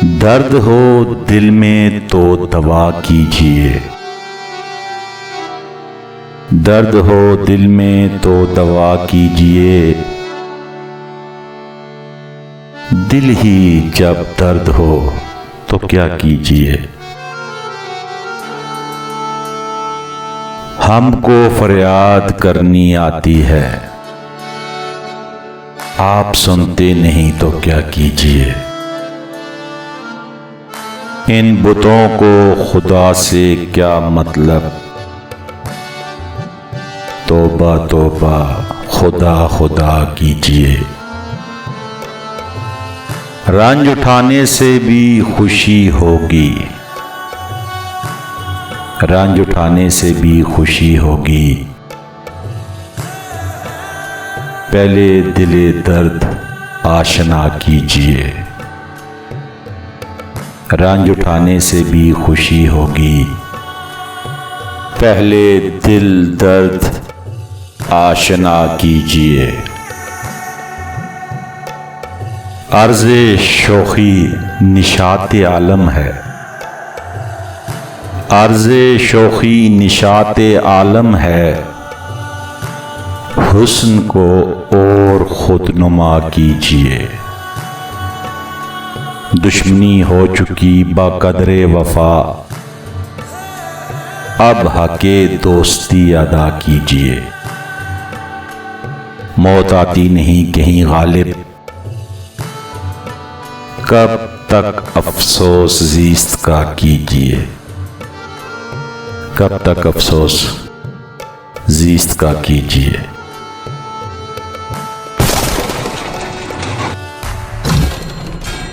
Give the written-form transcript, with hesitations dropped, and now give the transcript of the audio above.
दर्द हो दिल में तो दवा कीजिए, दर्द हो दिल में तो दवा कीजिए। दिल ही जब दर्द हो तो क्या कीजिए। हमको फरियाद करनी आती है, आप सुनते नहीं तो क्या कीजिए। इन बुतों को खुदा से क्या मतलब, तौबा तौबा खुदा खुदा कीजिए। रंज उठाने से भी खुशी होगी, रंज उठाने से भी खुशी होगी। पहले दिले दर्द आशना कीजिए, रंज उठाने से भी खुशी होगी। पहले दिल दर्द आशना कीजिए। अर्ज़े शोखी निशात आलम है, अर्ज़े शोखी निशात आलम है। हुस्न को और खुदनुमा कीजिए। दुश्मनी हो चुकी बाक़द्रे वफ़ा, अब हक़े दोस्ती अदा कीजिए। मौत आती नहीं कहीं गालिब, कब तक अफ़सोस ज़ीस्त का कीजिए। कब तक अफ़सोस ज़ीस्त का कीजिए।